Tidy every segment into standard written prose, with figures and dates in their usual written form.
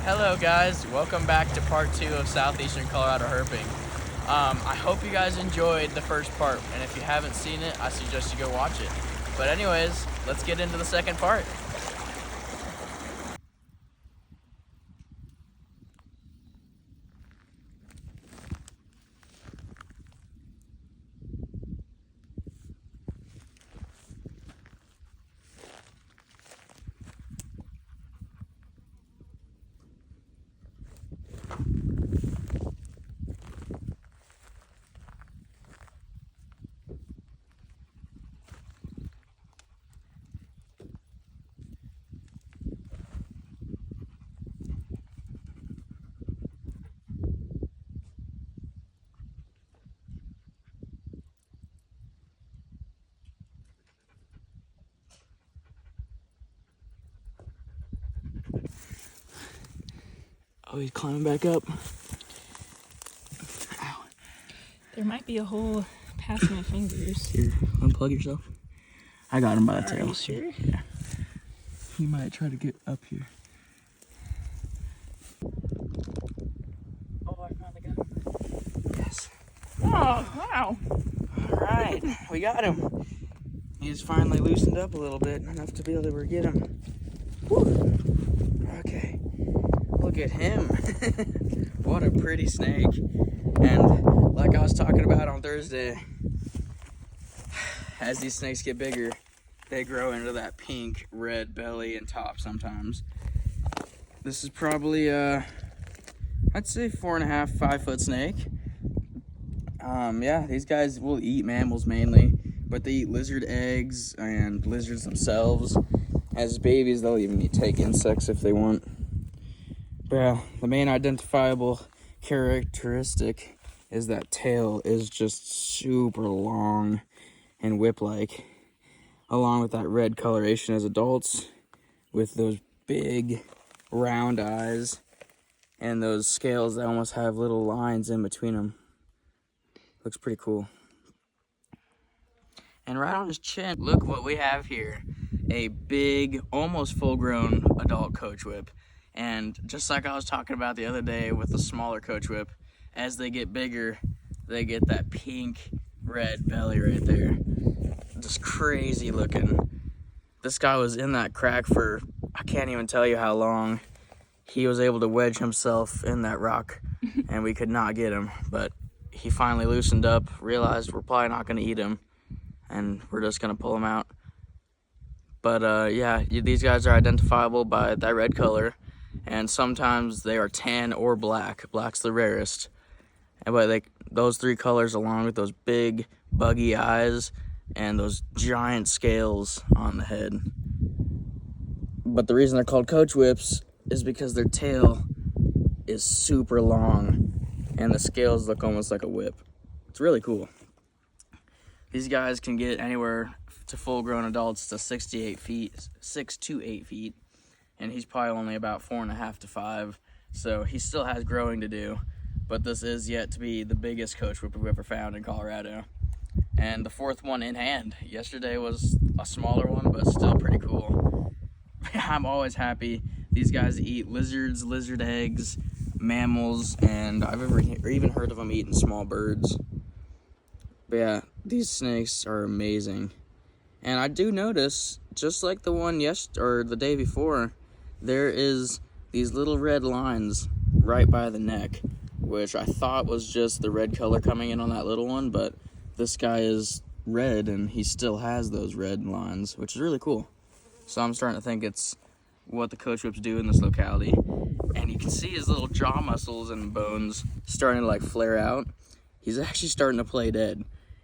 Hello guys, welcome back to part 2 of Southeastern Colorado herping. I hope you guys enjoyed the first part, and if you haven't seen it, I suggest you go watch it. But anyways, let's get into the second part. Oh, he's climbing back up. Ow. There might be a hole past my fingers. Here, unplug yourself. I got him by the tail. Are you sure? Yeah. He might try to get up here. Oh, I finally got him. Yes. Oh, wow. All right, we got him. He's finally loosened up a little bit, enough to be able to get him. Woo. Okay, look at him. What a pretty snake. And like I was talking about on Thursday, as these snakes get bigger, they grow into that pink, red belly and top sometimes. This is probably, I'd say 4.5, 5 foot snake. Yeah, these guys will eat mammals mainly, but they eat lizard eggs and lizards themselves. As babies, they'll even take insects if they want. But yeah, the main identifiable characteristic is that tail is just super long and whip-like, along with that red coloration as adults, with those big round eyes and those scales that almost have little lines in between them. Looks pretty cool. And right on his chin, look what we have here. A big, almost full-grown adult coach whip. And just like I was talking about the other day with the smaller coach whip, as they get bigger, they get that pink, red belly right there. Just crazy looking. This guy was in that crack for, I can't even tell you how long. He was able to wedge himself in that rock, and we could not get him. But he finally loosened up, realized we're probably not going to eat him, and we're just going to pull him out. But yeah, these guys are identifiable by that red color, and sometimes they are tan or black. Black's the rarest. But those three colors, along with those big buggy eyes and those giant scales on the head. But the reason they're called coach whips is because their tail is super long and the scales look almost like a whip. It's really cool. These guys can get anywhere to full-grown adults to 6 to 8 feet, and he's probably only about 4.5 to 5, so he still has growing to do. But this is yet to be the biggest coach whip we've ever found in Colorado, and the 4th one in hand. Yesterday was a smaller one, but still pretty cool. I'm always happy. These guys eat lizards, lizard eggs, mammals, and I've even heard of them eating small birds. But yeah, these snakes are amazing. And I do notice, just like the one the day before, there is these little red lines right by the neck, which I thought was just the red color coming in on that little one, but this guy is red and he still has those red lines, which is really cool. So I'm starting to think it's what the coach whips do in this locality. And you can see his little jaw muscles and bones starting to like flare out. He's actually starting to play dead.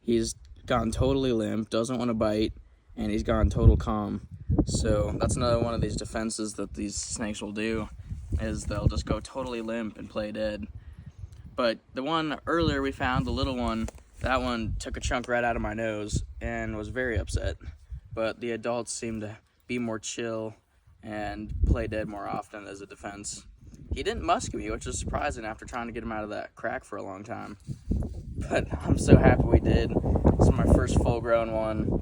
He's gone totally limp, doesn't want to bite, and he's gone total calm. So that's another one of these defenses that these snakes will do, is they'll just go totally limp and play dead. But the one earlier we found, the little one, that one took a chunk right out of my nose and was very upset. But the adults seem to be more chill and play dead more often as a defense. He didn't musk me, which is surprising after trying to get him out of that crack for a long time. But I'm so happy we did. This is my first full-grown one.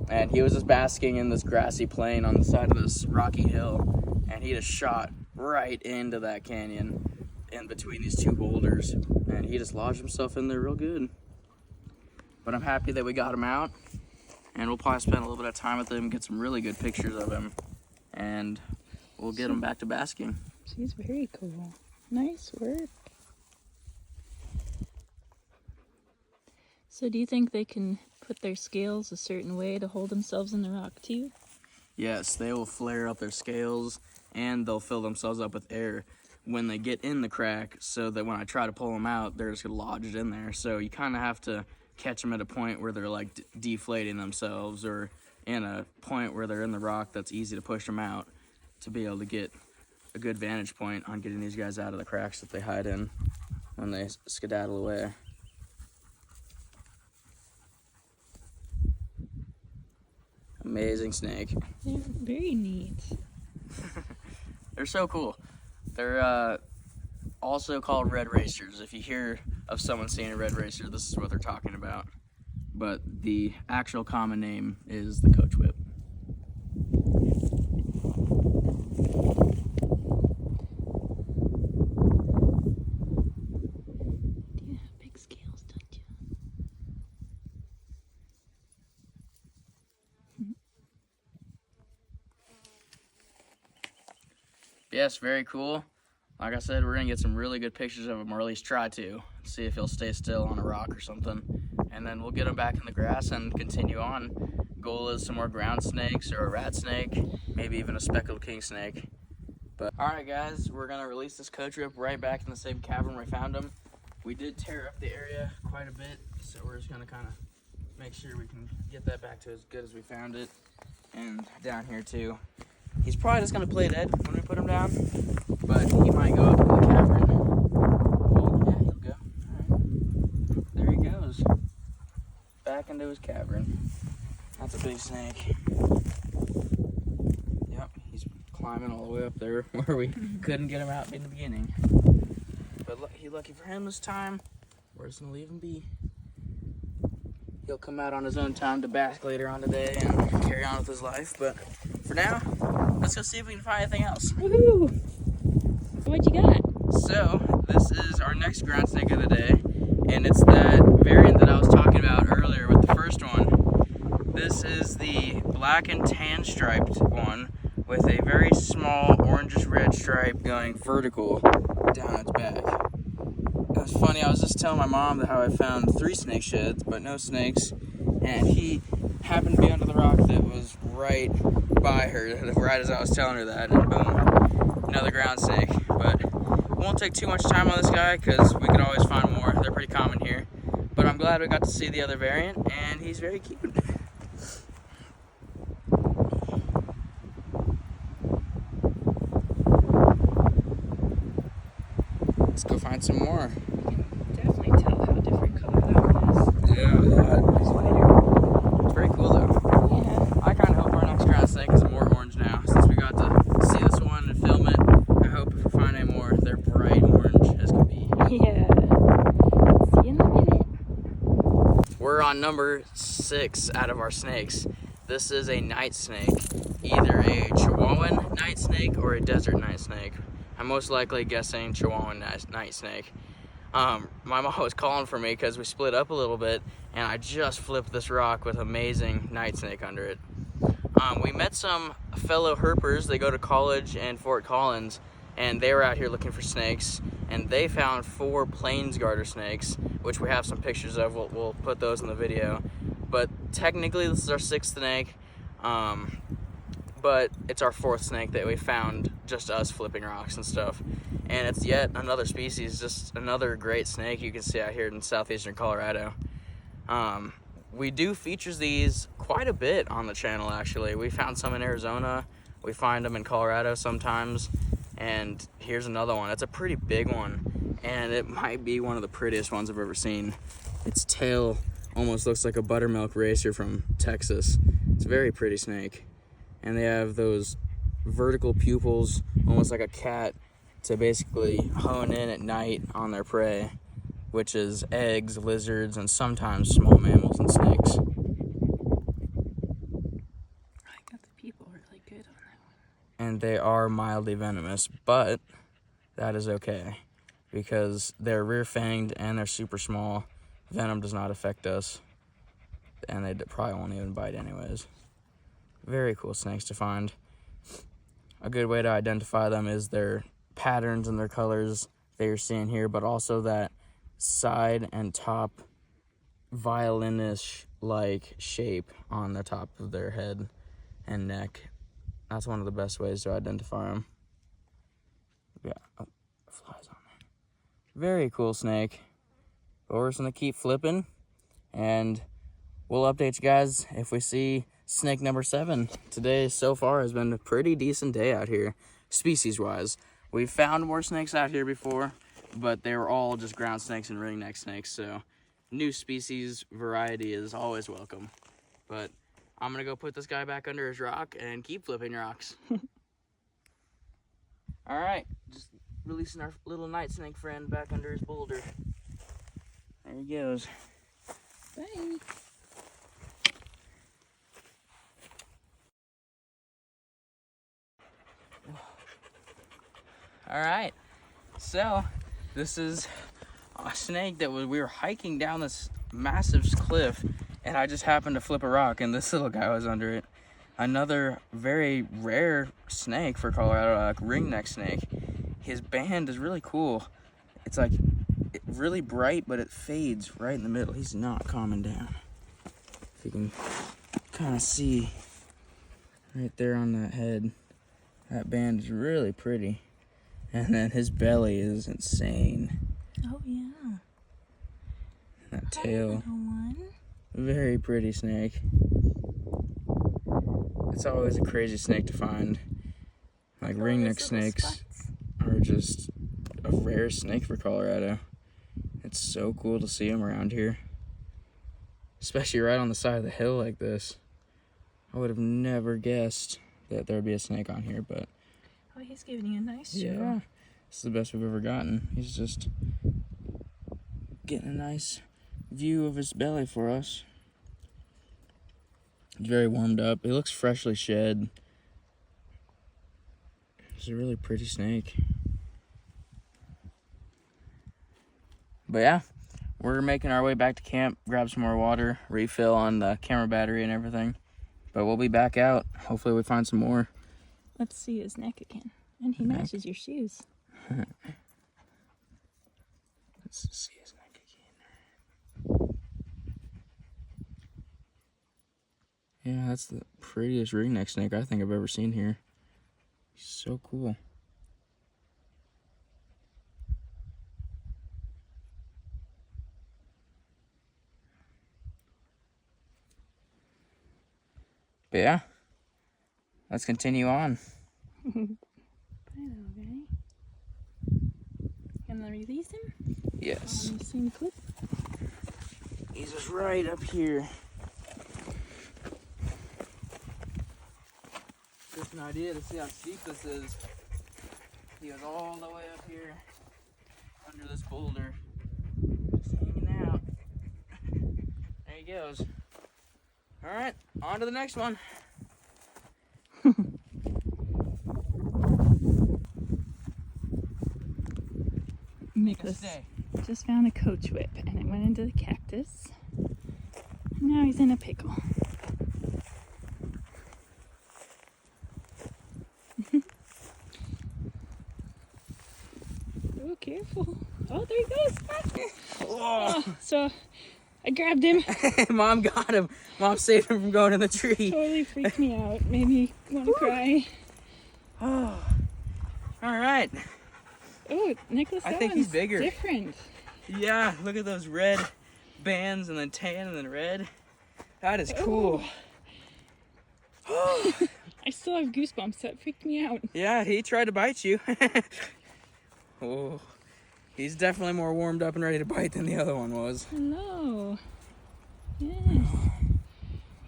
And he was just basking in this grassy plain on the side of this rocky hill. And he just shot right into that canyon in between these two boulders, and he just lodged himself in there real good. But I'm happy that we got him out, and we'll probably spend a little bit of time with him, get some really good pictures of him, and we'll get him back to basking. She's very cool. Nice work. So do you think they can put their scales a certain way to hold themselves in the rock too? Yes, they will flare up their scales, and they'll fill themselves up with air when they get in the crack, so that when I try to pull them out, they're just gonna lodge it in there. So you kind of have to catch them at a point where they're like deflating themselves, or in a point where they're in the rock that's easy to push them out, to be able to get a good vantage point on getting these guys out of the cracks that they hide in when they skedaddle away. Amazing snake. Yeah, very neat. They're so cool. They're also called red racers. If you hear of someone seeing a red racer, this is what they're talking about. But the actual common name is the coach whip. You have big scales, don't you? Yes, very cool. Like I said, we're gonna get some really good pictures of him, or at least try to. See if he'll stay still on a rock or something. And then we'll get him back in the grass and continue on. Goal is some more ground snakes, or a rat snake, maybe even a speckled king snake. But all right, guys, we're gonna release this coach whip right back in the same cavern we found him. We did tear up the area quite a bit, so we're just gonna kind of make sure we can get that back to as good as we found it. And down here too. He's probably just gonna play dead when we put him down, but he might go up in the cavern. Oh, yeah, he'll go. All right. There he goes. Back into his cavern. That's a big snake. Yep, he's climbing all the way up there where we couldn't get him out in the beginning. But lucky for him this time, we're just gonna leave him be. He'll come out on his own time to bask later on today and carry on with his life, but for now, let's go see if we can find anything else. Woohoo! What you got? So, this is our next ground snake of the day, and it's that variant that I was talking about earlier with the first one. This is the black and tan striped one with a very small orangish red stripe going vertical down its back. It was funny, I was just telling my mom how I found 3 snake sheds, but no snakes, and he happened to be under the rock that was right by her, right as I was telling her that, and boom, another ground snake. But we won't take too much time on this guy, because we could always find more. They're pretty common here. But I'm glad we got to see the other variant, and he's very cute. Let's go find some more. You can definitely tell how different color that one is. Yeah, it's very cool though. Yeah. I kind of hope our next ground snake is more orange now, since we got to see this one and film it. I hope if we find any more, they're bright orange as can be. Yeah. See you in a minute. We're on number 6 out of our snakes. This is a night snake, either a Chihuahuan night snake or a desert night snake. I'm most likely guessing Chihuahuan night snake. My mom was calling for me because we split up a little bit, and I just flipped this rock with amazing night snake under it. We met some fellow herpers. They go to college in Fort Collins, and they were out here looking for snakes, and they found 4 plains garter snakes, which we have some pictures of. We'll put those in the video. But technically this is our 6th snake, but it's our 4th snake that we found, just us flipping rocks and stuff. And it's yet another species, just another great snake you can see out here in southeastern Colorado. We do feature these quite a bit on the channel, actually. We found some in Arizona, we find them in Colorado sometimes, and here's another one. It's a pretty big one, and it might be one of the prettiest ones I've ever seen. Its tail almost looks like a buttermilk racer from Texas. It's a very pretty snake. And they have those vertical pupils, almost like a cat, to basically hone in at night on their prey, which is eggs, lizards, and sometimes small mammals and snakes. I got the people really good on that one. and they are mildly venomous, but that is okay because they're rear-fanged and they're super small. Venom does not affect us, and they probably won't even bite anyways. Very cool snakes to find. A good way to identify them is their patterns and their colors that you're seeing here, but also that side and top violinish like shape on the top of their head and neck. That's one of the best ways to identify them. Yeah, oh, flies on there. Very cool snake. But we're just gonna keep flipping, and we'll update you guys if we see snake number 7. Today so far has been a pretty decent day out here, species wise. We've found more snakes out here before, but they were all just ground snakes and ringneck snakes, so new species variety is always welcome. But I'm gonna go put this guy back under his rock and keep flipping rocks. All right, just releasing our little night snake friend back under his boulder. There he goes. Bye. All right, so this is a snake that we were hiking down this massive cliff, and I just happened to flip a rock, and this little guy was under it. Another very rare snake for Colorado, ringneck snake. His band is really cool. It's like really bright, but it fades right in the middle. He's not calming down. If you can kind of see right there on that head, that band is really pretty. And then his belly is insane. Oh, yeah. That tail. Hi, little one. Very pretty snake. It's always a crazy snake to find. Like ringneck snakes are just a rare snake for Colorado. It's so cool to see them around here. Especially right on the side of the hill like this. I would have never guessed that there would be a snake on here, but Oh, he's giving you a nice show. yeah, this is the best we've ever gotten. He's just getting a nice view of his belly for us. He's very warmed up. He looks freshly shed. He's a really pretty snake. But yeah, we're making our way back to camp, grab some more water, refill on the camera battery and everything. But we'll be back out. Hopefully we find some more. Let's see his neck again. And he matches your shoes. Let's see his neck again. Yeah, that's the prettiest ringneck snake I think I've ever seen here. He's so cool. But yeah, let's continue on. Bye, little guy. Gonna release him? Yes. On the same clip? He's just right up here. Just an idea to see how steep this is. He was all the way up here under this boulder, just hanging out. There he goes. All right, on to the next one. Nicholas just found a coach whip and it went into the cactus. And now he's in a pickle. Oh, careful. Oh, there he goes. Oh. So I grabbed him. Mom got him. Mom saved him from going in the tree. Totally freaked me out. Made me want to cry. Oh. All right. Oh, Nicholas, I that think he's one's bigger. different. Yeah, look at those red bands and then tan and then red. That is cool. I still have goosebumps. That freaked me out. Yeah, he tried to bite you. Oh, he's definitely more warmed up and ready to bite than the other one was. Hello. Yes.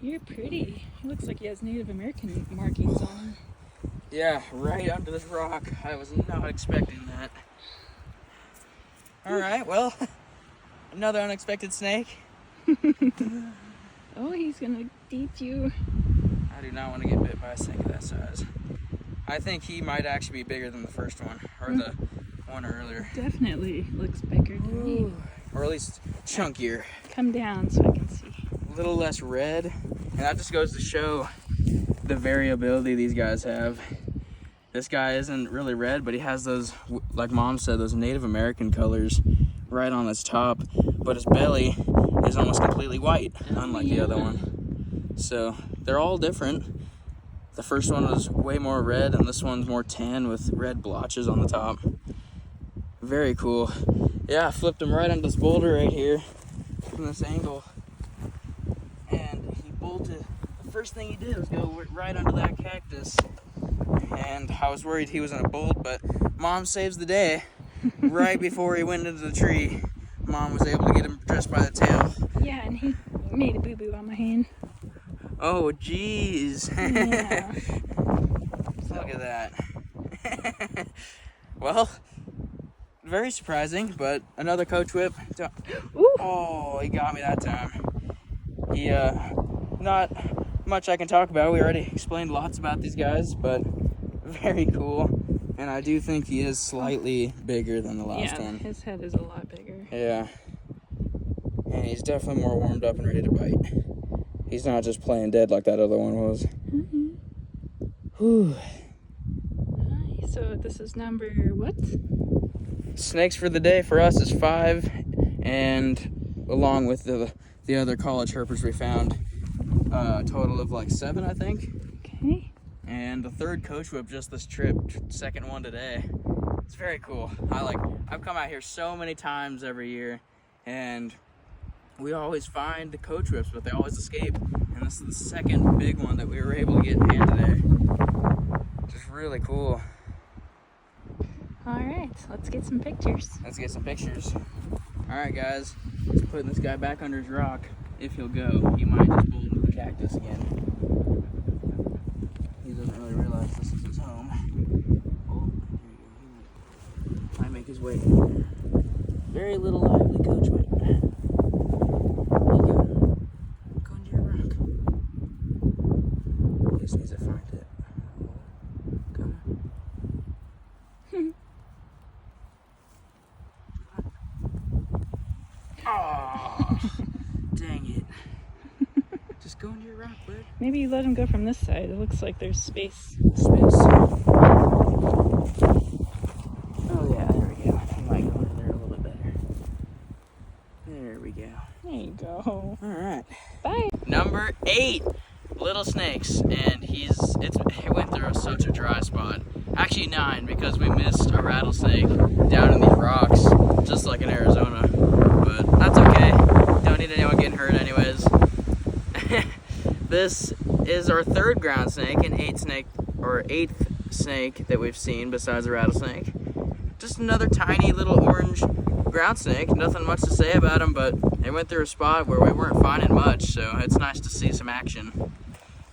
You're pretty. He looks like he has Native American markings on him. Yeah, right under this rock. I was not expecting that. All right, well, another unexpected snake. Oh, he's gonna eat you. I do not want to get bit by a snake of that size. I think he might actually be bigger than the first one, or the one earlier. Definitely looks bigger than me. Or at least chunkier. Come down so I can see. A little less red. And that just goes to show the variability these guys have. This guy isn't really red, but he has those, like Mom said, those Native American colors right on his top. But his belly is almost completely white, unlike the other one. So they're all different. The first one was way more red, and this one's more tan with red blotches on the top. Very cool. Yeah, I flipped him right onto this boulder right here from this angle. And he bolted. The first thing he did was go right onto that cactus. And I was worried he was gonna bolt, but Mom saves the day. Right before he went into the tree, Mom was able to get him just by the tail. Yeah, and he made a boo-boo on my hand. Oh, jeez. Yeah. Look at that. Well, very surprising, but another coach whip. Ooh. Oh, he got me that time. He, not much I can talk about. We already explained lots about these guys, but very cool. And I do think he is slightly bigger than the last one. His head is a lot bigger. Yeah. And he's definitely more warmed up and ready to bite. He's not just playing dead like that other one was. Mm-hmm. Whew. Nice. So this is number what? Snakes for the day for us is 5, and along with the other college herpers we found, a total of like 7, I think. Okay. And the third coach whip just this trip, second one today. It's very cool. I've come out here so many times every year, and we always find the coach whips, but they always escape. And this is the second big one that we were able to get in hand today. Just really cool. All right, let's get some pictures. Let's get some pictures. All right, guys. Let's put this guy back under his rock. If he'll go, he might just bolt into the cactus again. He doesn't really realize this is his home. Oh, there you go. He might make his way in there. Very little lively coach whip. There you go. Go into your rock. He just needs to find it. Come on. Oh, dang it. Just go into your rock, bud. Maybe you let him go from this side. It looks like there's space. Oh, yeah, there we go. I might go in there a little bit better. There we go. There you go. All right. Bye. Number 8, little snakes. And he went through such a dry spot. Actually 9, because we missed a rattlesnake down in these rocks, just like in Arizona. But that's okay. Don't need anyone getting hurt anyways. This is our third ground snake and eighth snake that we've seen besides the rattlesnake. Just another tiny little orange ground snake. Nothing much to say about him, but they went through a spot where we weren't finding much, so it's nice to see some action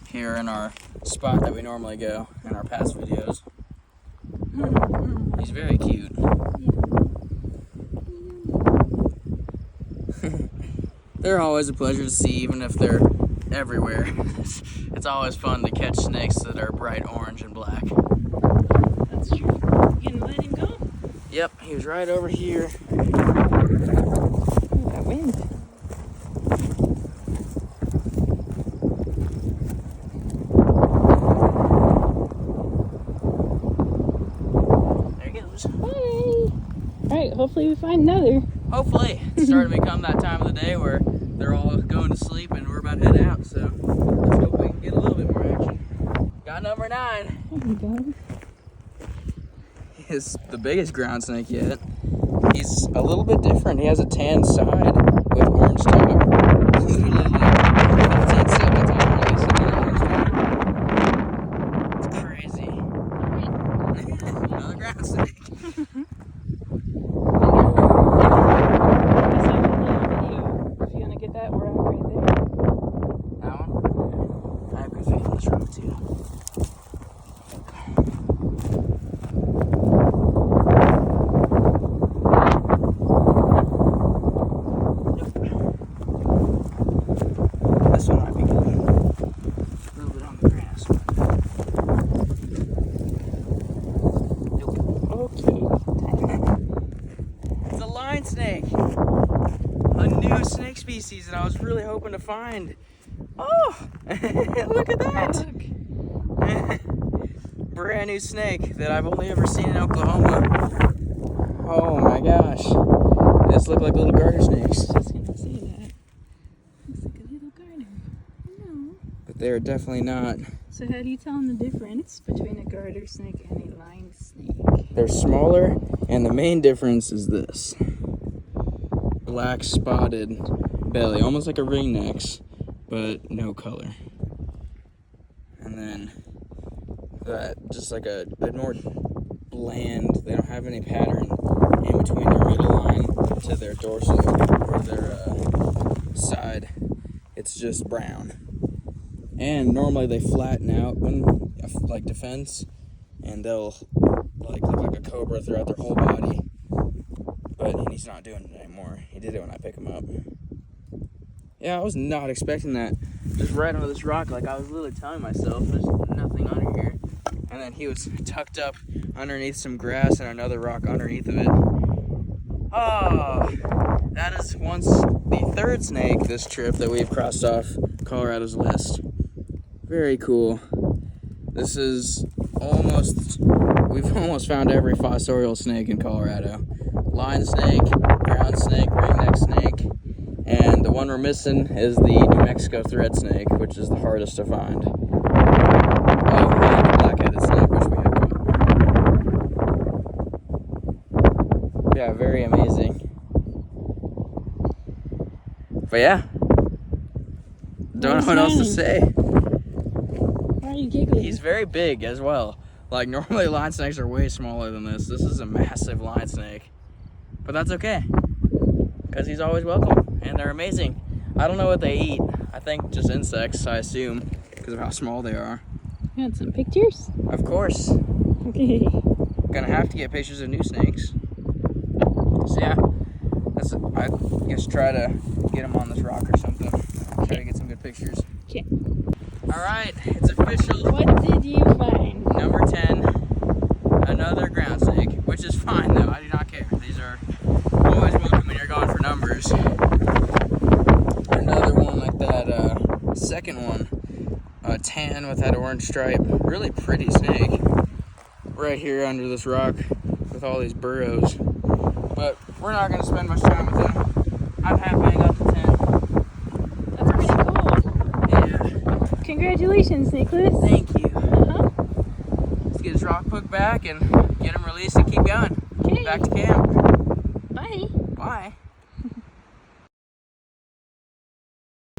here in our spot that we normally go in our past videos. He's very cute. They're always a pleasure to see, even if they're everywhere. It's always fun to catch snakes that are bright orange and black. That's true. You gonna let him go? Yep, he was right over here. Ooh, that wind. There he goes. Hey. All right, hopefully we find another. Hopefully. It's starting to become that time of the day where they're all going to sleep and we're about to head out, so let's hope we can get a little bit more action. Got number 9. There you go. He's the biggest ground snake yet. He's a little bit different. He has a tan side with orange top. Literally like 15 seconds after releasing the orange top. It's crazy. Another ground snake. If you want to get that, we're out right there. That one? I have good faith in this rock too. species that I was really hoping to find. Oh, look at that. Brand new snake that I've only ever seen in Oklahoma. Oh my gosh. This look like little garter snakes. I was gonna say that. Looks like a little garter. No. But they're definitely not. So how do you tell them the difference between a garter snake and a line snake? They're smaller, and the main difference is this. Black spotted belly, almost like a ringnecks, but no color. And then that just like a more bland, they don't have any pattern in between their middle line to their dorsal or their side. It's just brown. And normally they flatten out when like defense, and they'll like look like a cobra throughout their whole body. But he's not doing it anymore. He did it when I pick him up. Yeah, I was not expecting that. Just right under this rock, like I was literally telling myself, there's nothing under here. And then he was tucked up underneath some grass and another rock underneath of it. Oh, that is once the third snake this trip that we've crossed off Colorado's list. Very cool. This is we've almost found every fossorial snake in Colorado. Line snake, ground snake, ringneck snake, and the one we're missing is the New Mexico thread snake, which is the hardest to find. Oh, and the black-headed snake, which we have caught. Yeah, very amazing. But yeah, don't know what else to say. Why are you giggling? He's very big as well. Like normally line snakes are way smaller than this. This is a massive line snake. But that's okay, because he's always welcome, and they're amazing. I don't know what they eat. I think just insects, I assume, because of how small they are. You want some pictures? Of course. Okay. Gonna have to get pictures of new snakes. So yeah, I guess try to get them on this rock or something. Try to get some good pictures. Okay. All right, it's official. What did you find? Number 10, another ground snake, which is fine though. I do not care. These are always welcome when you're going for numbers. Another one like that second one, tan with that orange stripe. Really pretty snake. Right here under this rock with all these burrows. But we're not going to spend much time with him. I'm happy I got the 10. That's pretty cool. Yeah. Congratulations, Nicholas. Thank you. Uh-huh. Let's get his rock hook back and get him released and keep going. Okay. Back to camp. Bye. Bye.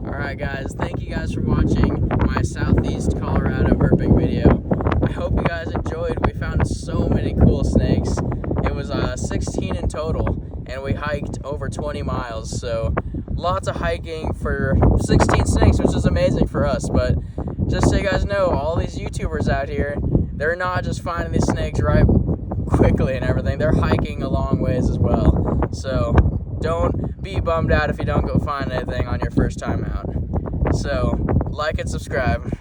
Alright guys, thank you guys for watching my Southeast Colorado herping video. I hope you guys enjoyed. We found so many cool snakes. It was 16 in total, and we hiked over 20 miles, so lots of hiking for 16 snakes, which is amazing for us. But just so you guys know, all these YouTubers out here, they're not just finding these snakes right quickly and everything. They're hiking a long ways as well. So don't be bummed out if you don't go find anything on your first time out. So like and subscribe.